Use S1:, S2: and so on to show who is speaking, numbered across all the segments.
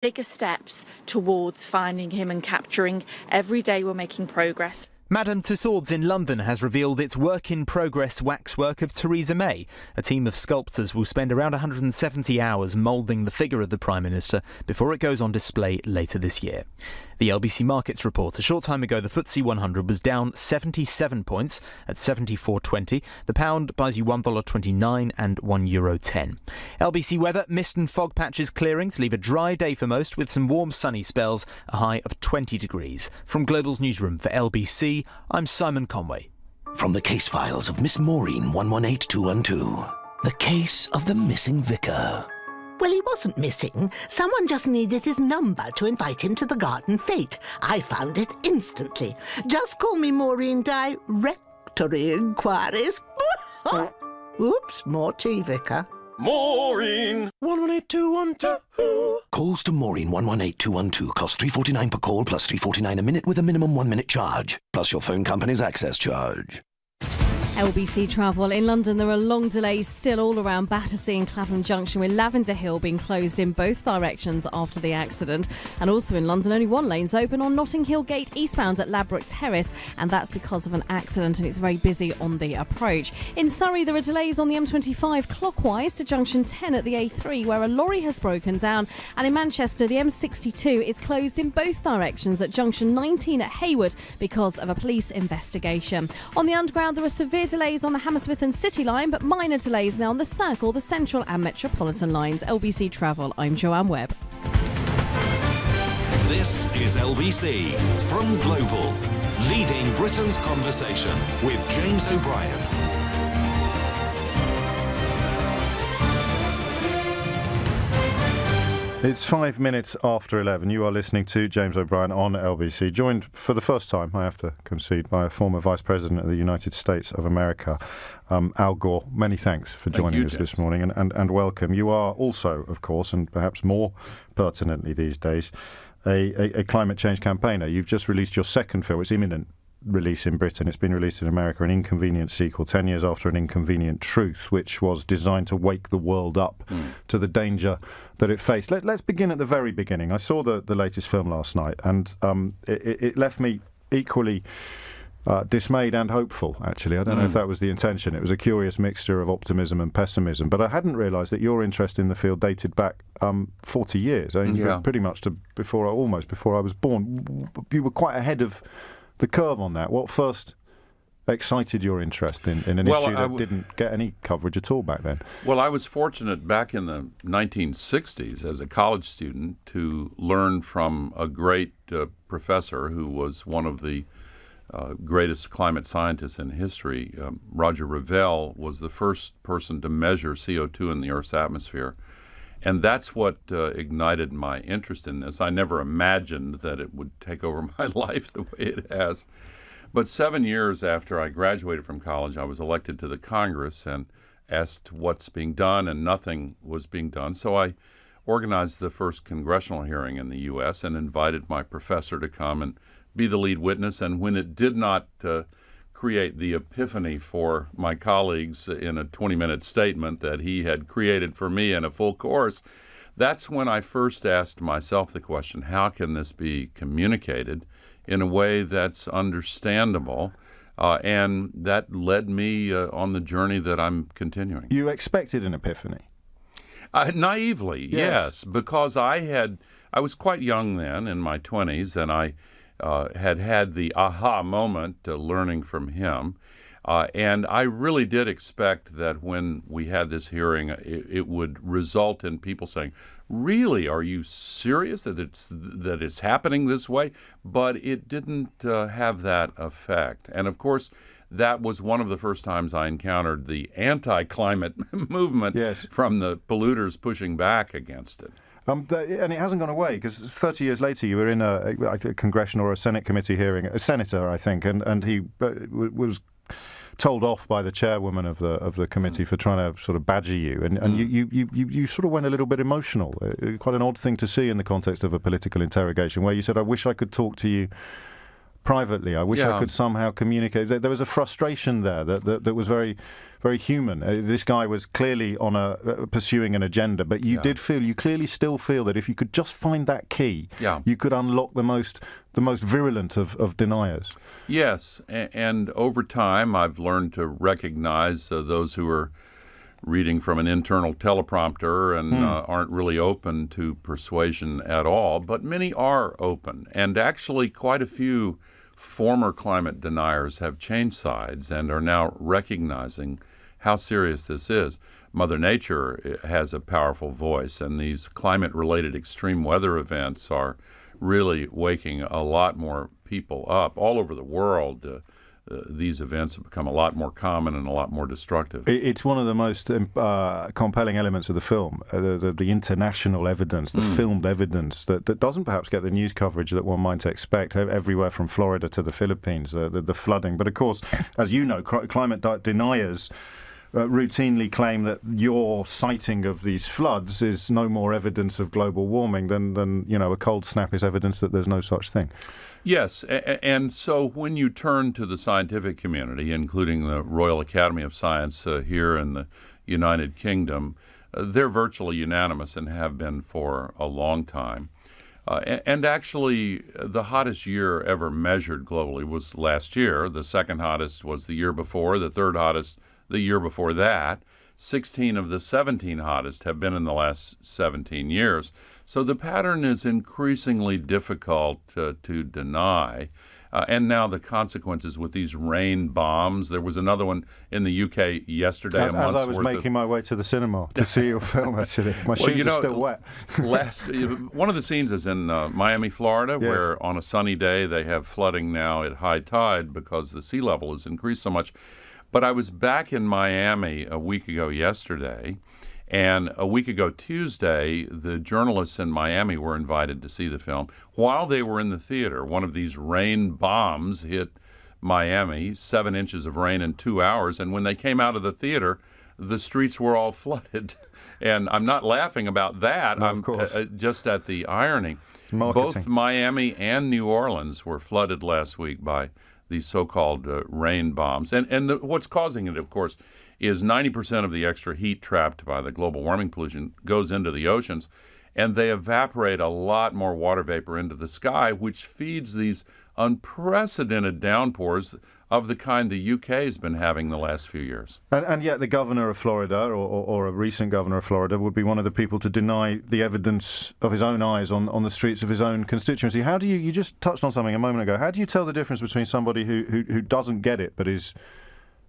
S1: bigger steps towards finding him and capturing. Every day we're making progress.
S2: Madame Tussauds in London has revealed its work-in-progress waxwork of Theresa May. A team of sculptors will spend around 170 hours moulding the figure of the Prime Minister before it goes on display later this year. The LBC Markets report. A short time ago, the FTSE 100 was down 77 points at 74.20. The pound buys you $1.29 and €1.10. LBC weather. Mist and fog patches clearing to leave a dry day for most with some warm sunny spells, a high of 20 degrees. From Global's newsroom for LBC, I'm Simon Conway.
S3: From the case files of Miss Maureen 118212, the case of the missing vicar.
S4: Well, he wasn't missing. Someone just needed his number to invite him to the garden fete. I found it instantly. Just call me Maureen Directory Inquiries. Oops, more tea, vicar.
S5: Maureen 118212.
S3: Calls to Maureen 118212 cost $3.49 per call plus $3.49 a minute with a minimum 1 minute charge, plus your phone company's access charge.
S6: LBC Travel. In London, there are long delays still all around Battersea and Clapham Junction, with Lavender Hill being closed in both directions after the accident. And also in London, only one lane's open on Notting Hill Gate eastbound at Ladbroke Terrace, and that's because of an accident, and it's very busy on the approach. In Surrey, there are delays on the M25 clockwise to Junction 10 at the A3, where a lorry has broken down. And in Manchester, the M62 is closed in both directions at Junction 19 at Hayward because of a police investigation. On the Underground, there are severe delays on the Hammersmith and City line, but minor delays now on the Circle, the Central and Metropolitan lines. LBC Travel, I'm Joanne Webb.
S5: This is LBC from Global, leading Britain's conversation with James O'Brien.
S7: It's 5 minutes after 11. You are listening to James O'Brien on LBC, joined for the first time, I have to concede, by a former Vice President of the United States of America, Al Gore. Many thanks for joining us this morning, and welcome. You are also, of course, and perhaps more pertinently these days, a climate change campaigner. You've just released your second film. It's imminent release in Britain. It's been released in America, An Inconvenient Sequel, 10 years after An Inconvenient Truth, which was designed to wake the world up to the danger that it faced. Let's begin at the very beginning. I saw the latest film last night, and it left me equally dismayed and hopeful, actually. I don't know if that was the intention. It was a curious mixture of optimism and pessimism, but I hadn't realised that your interest in the field dated back 40 years. I mean, pretty much to almost before I was born. You were quite ahead of the curve on that. What first excited your interest in an issue that didn't get any coverage at all back then?
S8: Well, I was fortunate back in the 1960s as a college student to learn from a great professor who was one of the greatest climate scientists in history. Roger Revelle was the first person to measure CO2 in the Earth's atmosphere. And that's what ignited my interest in this. I never imagined that it would take over my life the way it has. But 7 years after I graduated from college, I was elected to the Congress and asked what's being done, and nothing was being done. So I organized the first congressional hearing in the U.S. and invited my professor to come and be the lead witness. And when it did not create the epiphany for my colleagues in a 20-minute statement that he had created for me in a full course, that's when I first asked myself the question, how can this be communicated in a way that's understandable? And that led me on the journey that I'm continuing. You expected an epiphany? Naively, yes, because I was quite young then, in my 20s, and I had the aha moment learning from him. And I really did expect that when we had this hearing, it would result in people saying, really, are you serious that it's happening this way? But it didn't have that effect. And of course, that was one of the first times I encountered the anti-climate movement from the polluters pushing back against it. And it hasn't gone away, because 30 years later you were in a congressional or a Senate committee hearing, a senator, I think, and he was told off by the chairwoman of the committee for trying to sort of badger you, and you sort of went a little bit emotional. Quite an odd thing to see in the context of a political interrogation, where you said, "I wish I could talk to you
S7: privately. I wish I
S8: Yeah.
S7: could somehow communicate. There was a frustration there that was very, very human. This guy was clearly on pursuing an agenda, but you clearly still feel that if you could just find that key, you could unlock the most virulent of deniers.
S8: Yes, and over time I've learned to recognize those who are reading from an internal teleprompter and aren't really open to persuasion at all, but many are open. And actually quite a few former climate deniers have changed sides and are now recognizing how serious this is. Mother Nature has a powerful voice, and these climate-related extreme weather events are really waking a lot more people up all over the world. These events have become a lot more common and a lot more destructive.
S7: It's one of the most compelling elements of the film, the international evidence, the filmed evidence that doesn't perhaps get the news coverage that one might expect, everywhere from Florida to the Philippines, the flooding. But of course, as you know, climate deniers routinely claim that your citing of these floods is no more evidence of global warming than a cold snap is evidence that there's no such thing.
S8: Yes, and so when you turn to the scientific community, including the Royal Academy of Science here in the United Kingdom, they're virtually unanimous and have been for a long time. And actually, the hottest year ever measured globally was last year. The second hottest was the year before, the third hottest the year before that. 16 of the 17 hottest have been in the last 17 years. So the pattern is increasingly difficult to deny. And now the consequences with these rain bombs. There was another one in the UK yesterday.
S7: As I was making my way to the cinema to see your film, actually. My shoes are still wet.
S8: One of the scenes is in Miami, Florida, where on a sunny day they have flooding now at high tide because the sea level has increased so much. But I was back in Miami a week ago yesterday, and a week ago Tuesday, the journalists in Miami were invited to see the film. While they were in the theater, one of these rain bombs hit Miami, 7 inches of rain in 2 hours, and when they came out of the theater, the streets were all flooded. And I'm not laughing about that.
S7: No,
S8: I'm just at the irony. Both Miami and New Orleans were flooded last week by these so-called rain bombs. And what's causing it, of course, is 90% of the extra heat trapped by the global warming pollution goes into the oceans, and they evaporate a lot more water vapor into the sky, which feeds these unprecedented downpours of the kind the UK has been having the last few years.
S7: And yet the governor of Florida, or a recent governor of Florida, would be one of the people to deny the evidence of his own eyes on the streets of his own constituency. How do you just touched on something a moment ago, how do you tell the difference between somebody who doesn't get it but is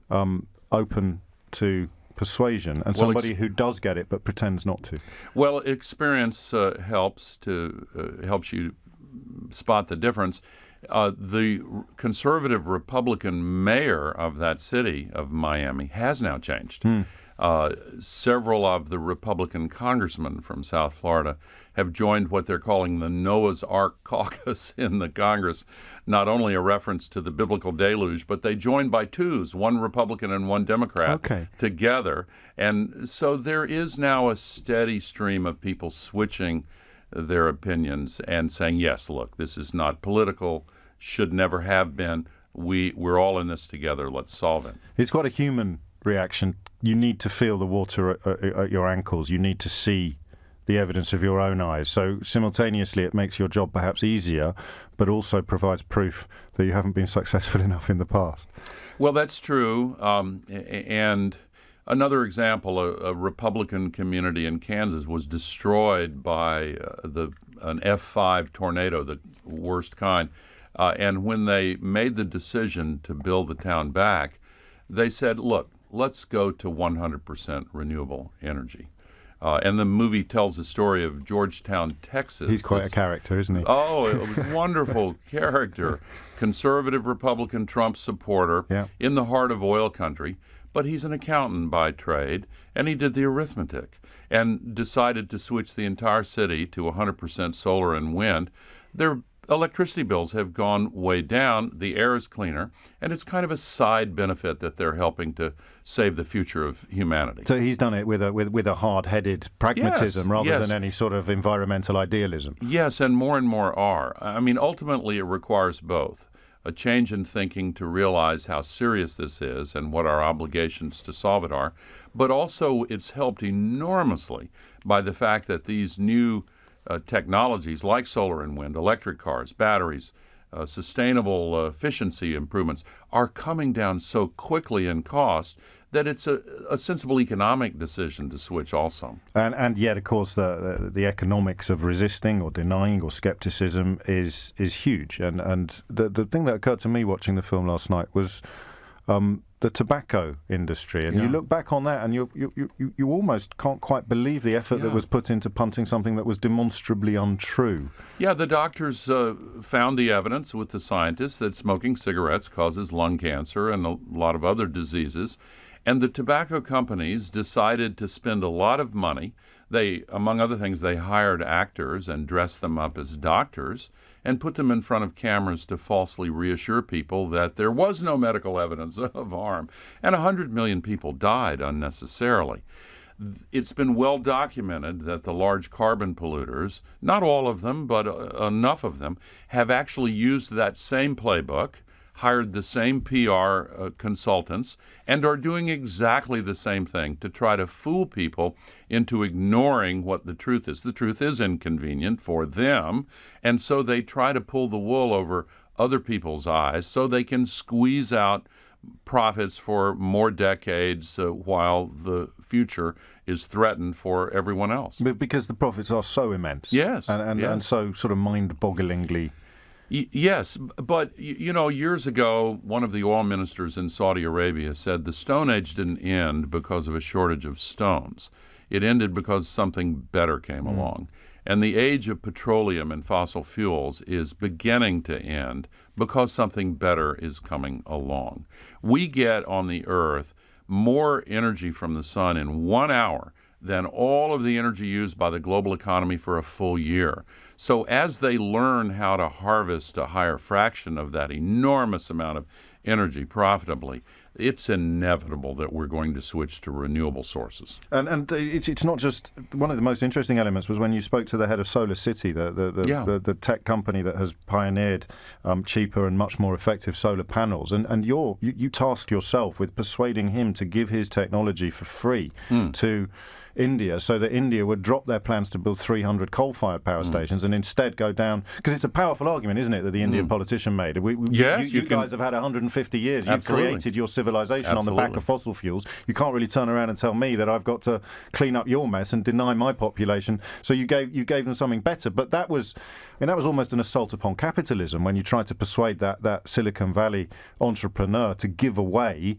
S7: open to persuasion and somebody who does get it but pretends not to?
S8: Well, experience helps you spot the difference. The conservative Republican mayor of that city of Miami has now changed. Several of the Republican congressmen from South Florida have joined what they're calling the Noah's Ark caucus in the Congress. Not only a reference to the biblical deluge, but they joined by twos, one Republican and one Democrat together. And so there is now a steady stream of people switching their opinions and saying, yes, look, this is not political, should never have been. We're all in this together. Let's solve it.
S7: It's quite a human reaction. You need to feel the water at your ankles. You need to see the evidence of your own eyes. So simultaneously it makes your job perhaps easier, but also provides proof that you haven't been successful enough in the past. Well,
S8: that's true. And another example, a Republican community in Kansas was destroyed by an F5 tornado, the worst kind. And when they made the decision to build the town back, they said, look, let's go to 100% renewable energy. And the movie tells the story of Georgetown, Texas.
S7: He's quite a character, isn't he?
S8: Oh, a wonderful character. Conservative Republican Trump supporter in the heart of oil country. But he's an accountant by trade, and he did the arithmetic and decided to switch the entire city to 100% solar and wind. Their electricity bills have gone way down, the air is cleaner, and it's kind of a side benefit that they're helping to save the future of humanity.
S7: So he's done it with a hard-headed pragmatism rather than any sort of environmental idealism.
S8: Yes, and more are. I mean, ultimately it requires both. a change in thinking to realize how serious this is and what our obligations to solve it are. But also it's helped enormously by the fact that these new technologies like solar and wind, electric cars, batteries, sustainable efficiency improvements are coming down so quickly in cost that it's a sensible economic decision to switch also.
S7: And yet, of course, the economics of resisting or denying or skepticism is huge. And the thing that occurred to me watching the film last night was the tobacco industry. And you look back on that and you almost can't quite believe the effort that was put into punting something that was demonstrably untrue.
S8: Yeah, the doctors found the evidence with the scientists that smoking cigarettes causes lung cancer and a lot of other diseases. And the tobacco companies decided to spend a lot of money. They, among other things, they hired actors and dressed them up as doctors and put them in front of cameras to falsely reassure people that there was no medical evidence of harm. And 100 million people died unnecessarily. It's been well documented that the large carbon polluters, not all of them, but enough of them, have actually used that same playbook, hired the same PR consultants, and are doing exactly the same thing to try to fool people into ignoring what the truth is. The truth is inconvenient for them, and so they try to pull the wool over other people's eyes so they can squeeze out profits for more decades while the future is threatened for everyone else.
S7: Because the profits are so immense.
S8: Yes.
S7: And so sort of mind-bogglingly.
S8: Yes, but, years ago, one of the oil ministers in Saudi Arabia said the Stone Age didn't end because of a shortage of stones. It ended because something better came along. And the age of petroleum and fossil fuels is beginning to end because something better is coming along. We get on the Earth more energy from the sun in 1 hour than all of the energy used by the global economy for a full year. So as they learn how to harvest a higher fraction of that enormous amount of energy profitably, it's inevitable that we're going to switch to renewable sources.
S7: And it's not just one of the most interesting elements was when you spoke to the head of Solar City, the tech company that has pioneered cheaper and much more effective solar panels. And you tasked yourself with persuading him to give his technology for free to India, so that India would drop their plans to build 300 coal-fired power stations and instead go down, because it's a powerful argument, isn't it, that the Indian politician made. You guys have had 150 years. You've created your civilization on the back of fossil fuels. You can't really turn around and tell me that I've got to clean up your mess and deny my population. So you gave them something better. But that was almost an assault upon capitalism when you tried to persuade that Silicon Valley entrepreneur to give away,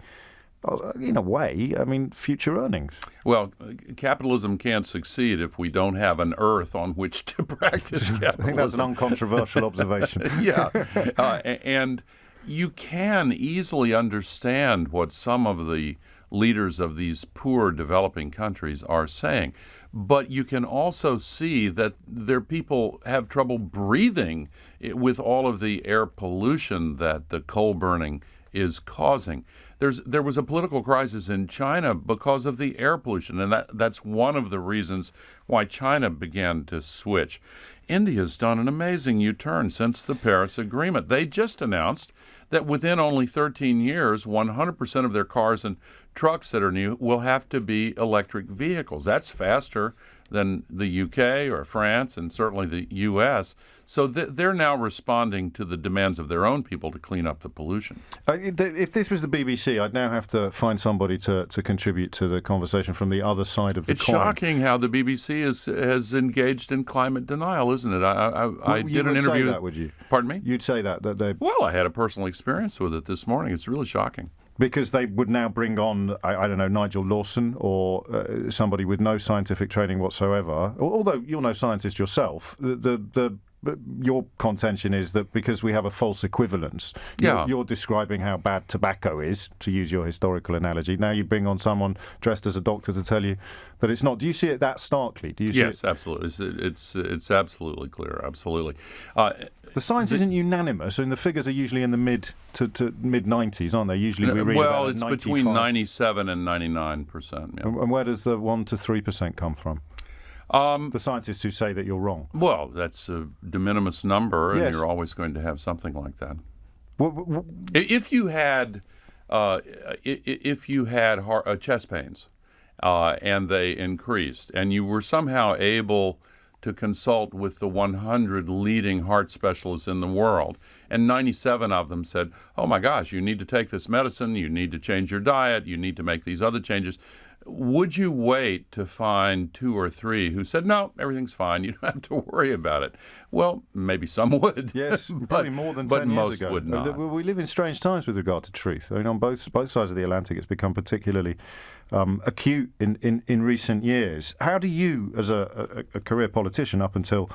S7: in a way, future earnings.
S8: Well, capitalism can't succeed if we don't have an earth on which to practice capitalism.
S7: I think that's an uncontroversial observation.
S8: Yeah. And you can easily understand what some of the leaders of these poor developing countries are saying. But you can also see that their people have trouble breathing with all of the air pollution that the coal burning is causing. There was a political crisis in China because of the air pollution, and that's one of the reasons why China began to switch. India's done an amazing U-turn since the Paris Agreement. They just announced that within only 13 years, 100% of their cars and trucks that are new will have to be electric vehicles. That's faster than the UK or France and certainly the US. So they're now responding to the demands of their own people to clean up the pollution.
S7: If this was the BBC, I'd now have to find somebody to contribute to the conversation from the other side of the coin.
S8: It's shocking how the BBC has engaged in climate denial, isn't it? I did an interview.
S7: Say that, would you?
S8: Pardon me?
S7: You'd say that they.
S8: Well, I had a personal experience with it this morning. It's really shocking.
S7: Because they would now bring on, I don't know, Nigel Lawson or somebody with no scientific training whatsoever. Although you're no scientist yourself, your contention is that because we have a false equivalence, you're describing how bad tobacco is, to use your historical analogy. Now you bring on someone dressed as a doctor to tell you that it's not. Do you see it that starkly? Do you see
S8: Yes, absolutely. It's absolutely clear. Absolutely.
S7: The science isn't unanimous, and the figures are usually in the mid to mid 90s, aren't they? Usually we read about
S8: it's
S7: 95.
S8: between 97 and 99%. Yeah.
S7: And where does the 1 to 3% come from? The scientists who say that you're wrong.
S8: Well, that's a de minimis number, and
S7: Yes.
S8: you're always going to have something like that. If you had chest pains and they increased, and you were somehow able to consult with the 100 leading heart specialists in the world, and 97 of them said, oh my gosh, you need to take this medicine, you need to change your diet, you need to make these other changes, would you wait to find 2 or 3 who said, no, everything's fine, you don't have to worry about it? Well, maybe some would.
S7: Yes, probably more than 10 years
S8: most
S7: ago.
S8: Would not.
S7: We live in strange times with regard to truth. I mean, on both sides of the Atlantic, it's become particularly acute in recent years. How do you, as a career politician up until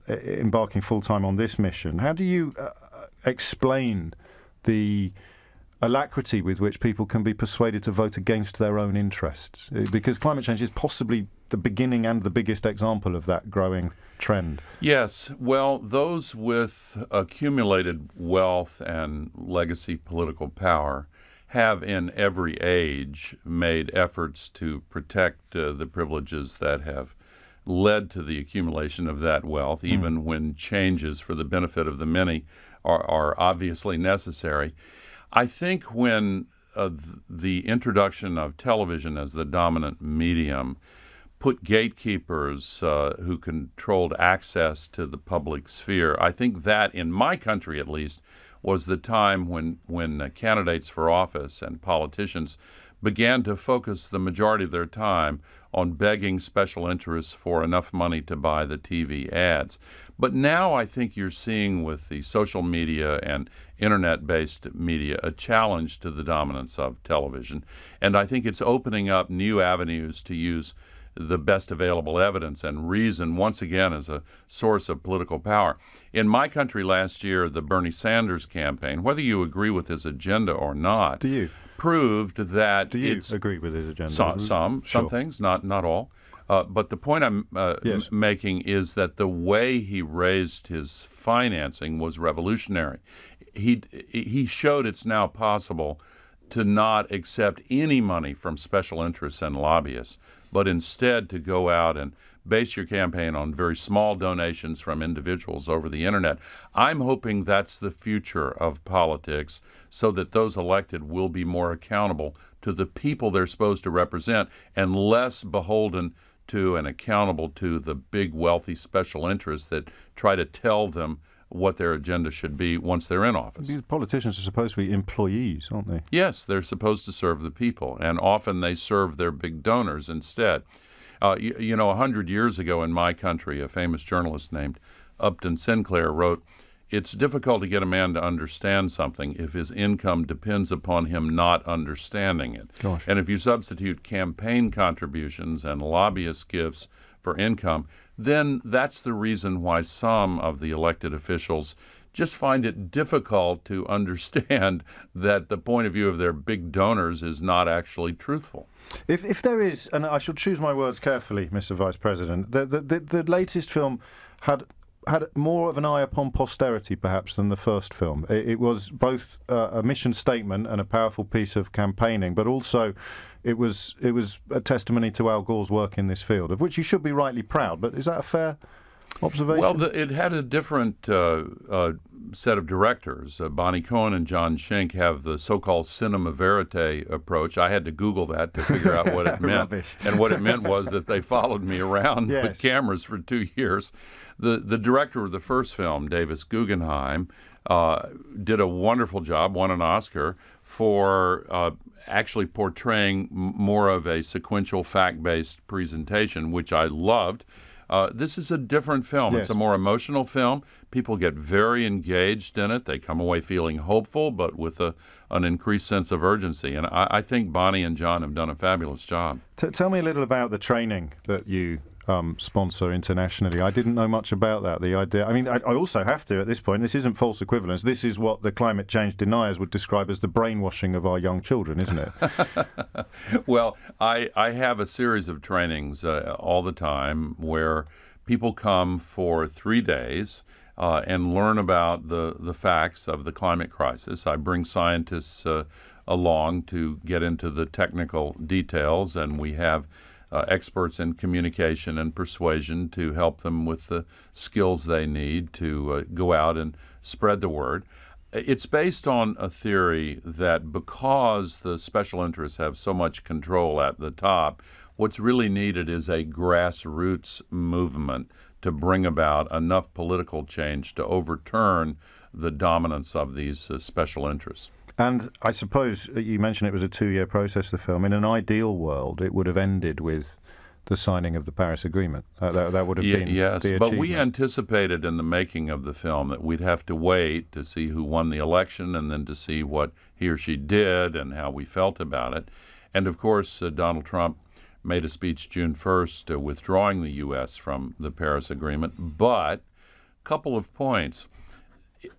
S7: embarking full-time on this mission, how do you explain the alacrity with which people can be persuaded to vote against their own interests? Because climate change is possibly the beginning and the biggest example of that growing trend.
S8: Yes. Well, those with accumulated wealth and legacy political power have in every age made efforts to protect the privileges that have led to the accumulation of that wealth, even when changes for the benefit of the many are obviously necessary. I think when the introduction of television as the dominant medium put gatekeepers who controlled access to the public sphere, I think that, in my country at least, was the time when candidates for office and politicians began to focus the majority of their time on begging special interests for enough money to buy the TV ads. But now I think you're seeing with the social media and internet-based media a challenge to the dominance of television. And I think it's opening up new avenues to use the best available evidence and reason once again as a source of political power. In my country last year, the Bernie Sanders campaign, whether you agree with his agenda or not,
S7: Do you?
S8: proved that
S7: Do you
S8: it's
S7: agree with his agenda?
S8: some
S7: Sure.
S8: things, not all. But the point I'm
S7: Yes.
S8: making is that the way he raised his financing was revolutionary. He showed it's now possible to not accept any money from special interests and lobbyists, but instead to go out and base your campaign on very small donations from individuals over the internet. I'm hoping that's the future of politics, so that those elected will be more accountable to the people they're supposed to represent and less beholden to and accountable to the big wealthy special interests that try to tell them what their agenda should be once they're in office.
S7: These politicians are supposed to be employees, aren't they?
S8: Yes, they're supposed to serve the people, and often they serve their big donors instead. 100 years ago in my country, a famous journalist named Upton Sinclair wrote, "It's difficult to get a man to understand something if his income depends upon him not understanding it."
S7: Gosh.
S8: And if you substitute campaign contributions and lobbyist gifts for income, then that's the reason why some of the elected officials just find it difficult to understand that the point of view of their big donors is not actually truthful.
S7: If there is, and I shall choose my words carefully, Mr. Vice President, the latest film had more of an eye upon posterity, perhaps, than the first film. It was both a mission statement and a powerful piece of campaigning, but also it was a testimony to Al Gore's work in this field, of which you should be rightly proud. But is that a fair observation?
S8: Well, it had a different set of directors. Bonnie Cohen and John Schenck have the so-called cinema verite approach. I had to Google that to figure out what it meant.
S7: Rubbish.
S8: And what it meant was that they followed me around
S7: Yes.
S8: with cameras for 2 years. The director of the first film, Davis Guggenheim, did a wonderful job, won an Oscar for actually portraying more of a sequential fact-based presentation, which I loved. This is a different film.
S7: Yes.
S8: It's a more emotional film. People get very engaged in it. They come away feeling hopeful, but with an increased sense of urgency. And I think Bonnie and John have done a fabulous job.
S7: Tell me a little about the training that you sponsor internationally. I didn't know much about that. The idea. I mean, I also have to at this point. This isn't false equivalence. This is what the climate change deniers would describe as the brainwashing of our young children, isn't it?
S8: Well, I have a series of trainings all the time where people come for 3 days and learn about the facts of the climate crisis. I bring scientists along to get into the technical details, and we have experts in communication and persuasion to help them with the skills they need to go out and spread the word. It's based on a theory that because the special interests have so much control at the top, what's really needed is a grassroots movement to bring about enough political change to overturn the dominance of these special interests.
S7: And I suppose you mentioned it was a 2-year process, the film. In an ideal world, it would have ended with the signing of the Paris Agreement. That would have been
S8: yes,
S7: the
S8: but we
S7: achievement.
S8: anticipated in the making of the film that we'd have to wait to see who won the election and then to see what he or she did and how we felt about it. And of course, Donald Trump made a speech June 1st withdrawing the U.S. from the Paris Agreement. But a couple of points.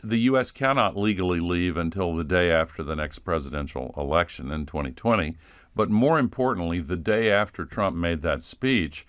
S8: The U.S. cannot legally leave until the day after the next presidential election in 2020. But more importantly, the day after Trump made that speech,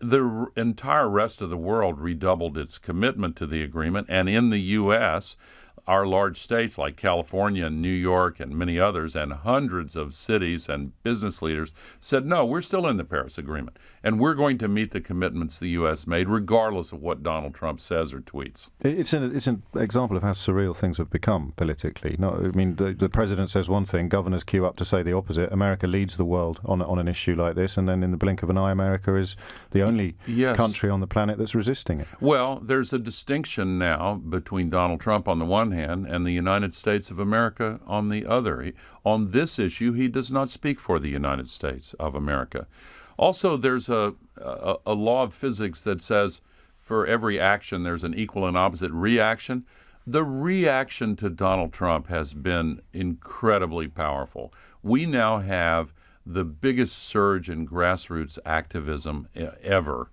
S8: the entire rest of the world redoubled its commitment to the agreement. And in the U.S., our large states like California and New York and many others and hundreds of cities and business leaders said, no, we're still in the Paris Agreement, and we're going to meet the commitments the U.S. made regardless of what Donald Trump says or tweets.
S7: It's an example of how surreal things have become politically. No, I mean, the president says one thing, governors queue up to say the opposite. America leads the world on an issue like this, and then in the blink of an eye, America is the only country on the planet that's resisting it.
S8: Well, there's a distinction now between Donald Trump on the one hand and the United States of America on the other. On this issue, he does not speak for the United States of America. Also, there's a law of physics that says for every action, there's an equal and opposite reaction. The reaction to Donald Trump has been incredibly powerful. We now have the biggest surge in grassroots activism ever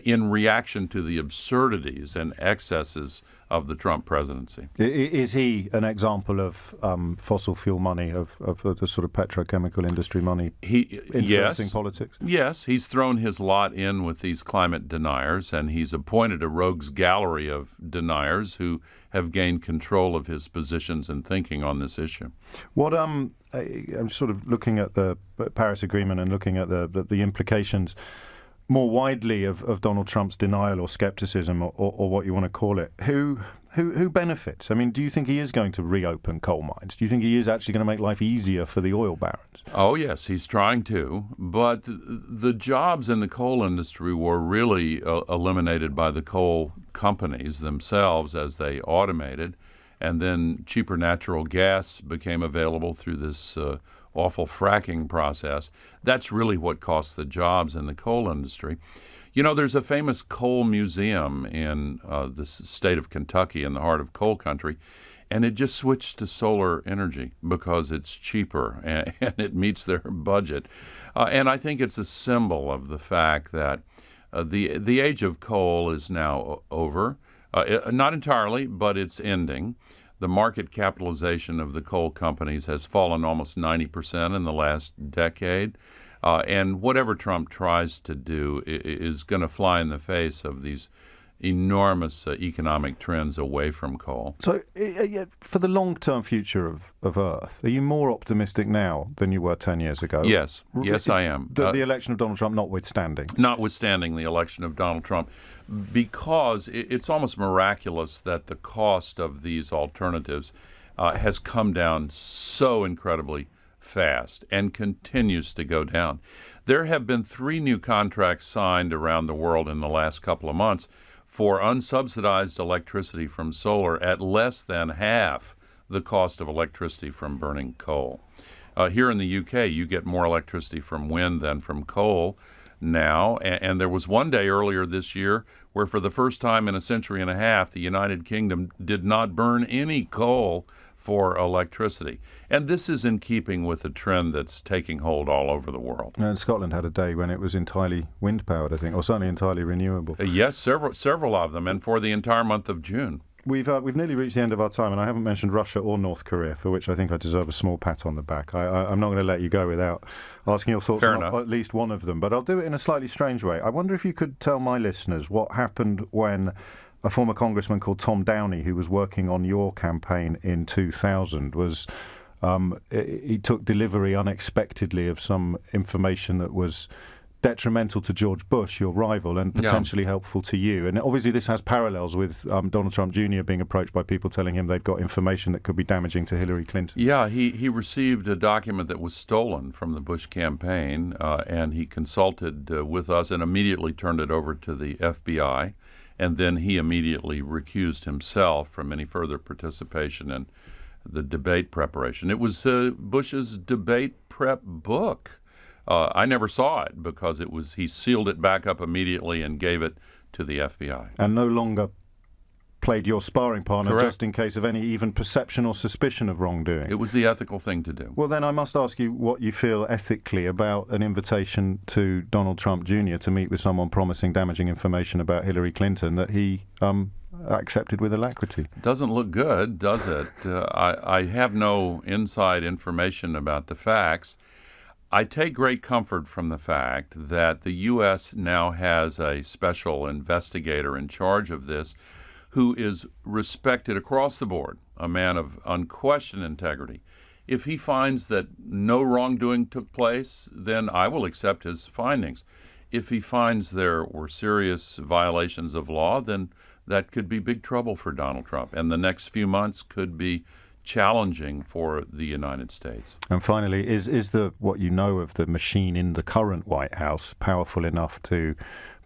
S8: in reaction to the absurdities and excesses of the Trump presidency.
S7: Is he an example of fossil fuel money, of the sort of petrochemical industry money influencing politics?
S8: Yes, he's thrown his lot in with these climate deniers, and he's appointed a rogues gallery of deniers who have gained control of his positions and thinking on this issue.
S7: What I'm sort of looking at the Paris Agreement and looking at the implications more widely of Donald Trump's denial or skepticism or what you want to call it. Who benefits? I mean, do you think he is going to reopen coal mines? Do you think he is actually going to make life easier for the oil barons?
S8: Oh, yes, he's trying to. But the jobs in the coal industry were really eliminated by the coal companies themselves as they automated. And then cheaper natural gas became available through this awful fracking process. That's really what cost the jobs in the coal industry. You know, there's a famous coal museum in the state of Kentucky in the heart of coal country, and it just switched to solar energy because it's cheaper and it meets their budget. And I think it's a symbol of the fact that the age of coal is now over. Not entirely, but it's ending. The market capitalization of the coal companies has fallen almost 90% in the last decade. And whatever Trump tries to do is going to fly in the face of these enormous economic trends away from coal.
S7: So for the long-term future of Earth, are you more optimistic now than you were 10 years ago?
S8: Yes, I am.
S7: The election of Donald Trump notwithstanding?
S8: Notwithstanding the election of Donald Trump, because it's almost miraculous that the cost of these alternatives has come down so incredibly fast and continues to go down. There have been 3 new contracts signed around the world in the last couple of months for unsubsidized electricity from solar at less than half the cost of electricity from burning coal. Here in the UK, you get more electricity from wind than from coal now, and there was one day earlier this year where for the first time in a century and a half, the United Kingdom did not burn any coal for electricity. And this is in keeping with a trend that's taking hold all over the world.
S7: And Scotland had a day when it was entirely wind-powered, I think, or certainly entirely renewable.
S8: Yes, several of them, and for the entire month of June.
S7: We've nearly reached the end of our time, and I haven't mentioned Russia or North Korea, for which I think I deserve a small pat on the back. I'm not going to let you go without asking your thoughts on at least one of them, but I'll do it in a slightly strange way. I wonder if you could tell my listeners what happened when a former congressman called Tom Downey, who was working on your campaign in 2000, he took delivery unexpectedly of some information that was detrimental to George Bush, your rival, and potentially helpful to you. And obviously this has parallels with Donald Trump Jr. being approached by people telling him they've got information that could be damaging to Hillary Clinton.
S8: Yeah, he received a document that was stolen from the Bush campaign, and he consulted with us and immediately turned it over to the FBI. And then he immediately recused himself from any further participation in the debate preparation. It was Bush's debate prep book. I never saw it because he sealed it back up immediately and gave it to the FBI.
S7: And no longer played your sparring partner.
S8: Correct.
S7: Just in case of any even perception or suspicion of wrongdoing.
S8: It was the ethical thing to do.
S7: Well, then I must ask you what you feel ethically about an invitation to Donald Trump Jr. to meet with someone promising damaging information about Hillary Clinton that he accepted with alacrity.
S8: Doesn't look good, does it? I have no inside information about the facts. I take great comfort from the fact that the U.S. now has a special investigator in charge of this who is respected across the board, a man of unquestioned integrity. If he finds that no wrongdoing took place, then I will accept his findings. If he finds there were serious violations of law, then that could be big trouble for Donald Trump, and the next few months could be challenging for the United States.
S7: And finally, is what you know of the machine in the current White House powerful enough to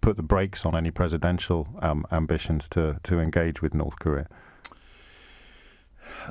S7: put the brakes on any presidential ambitions to engage with North Korea?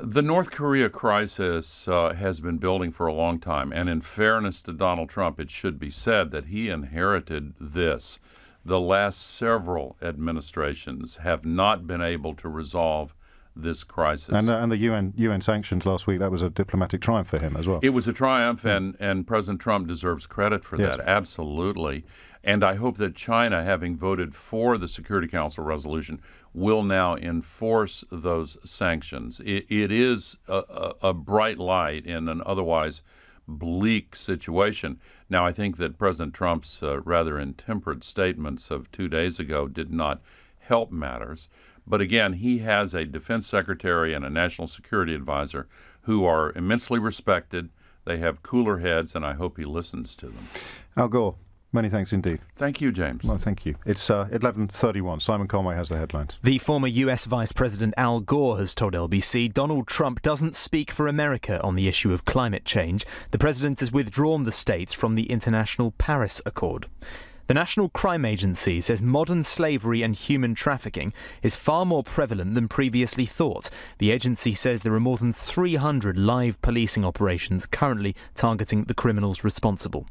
S8: The North Korea crisis has been building for a long time, and in fairness to Donald Trump, it should be said that he inherited this. The last several administrations have not been able to resolve this crisis.
S7: And the UN sanctions last week, that was a diplomatic triumph for him as well.
S8: It was a triumph, and President Trump deserves credit for that, absolutely. And I hope that China, having voted for the Security Council resolution, will now enforce those sanctions. It is a bright light in an otherwise bleak situation. Now, I think that President Trump's rather intemperate statements of 2 days ago did not help matters. But again, he has a defense secretary and a national security advisor who are immensely respected. They have cooler heads, and I hope he listens to them.
S7: Al Gore, many thanks indeed.
S8: Thank you, James.
S7: Well, thank you. It's 11:31. Simon Conway has the headlines.
S2: The former US Vice President Al Gore has told LBC Donald Trump doesn't speak for America on the issue of climate change. The president has withdrawn the states from the International Paris Accord. The National Crime Agency says modern slavery and human trafficking is far more prevalent than previously thought. The agency says there are more than 300 live policing operations currently targeting the criminals responsible.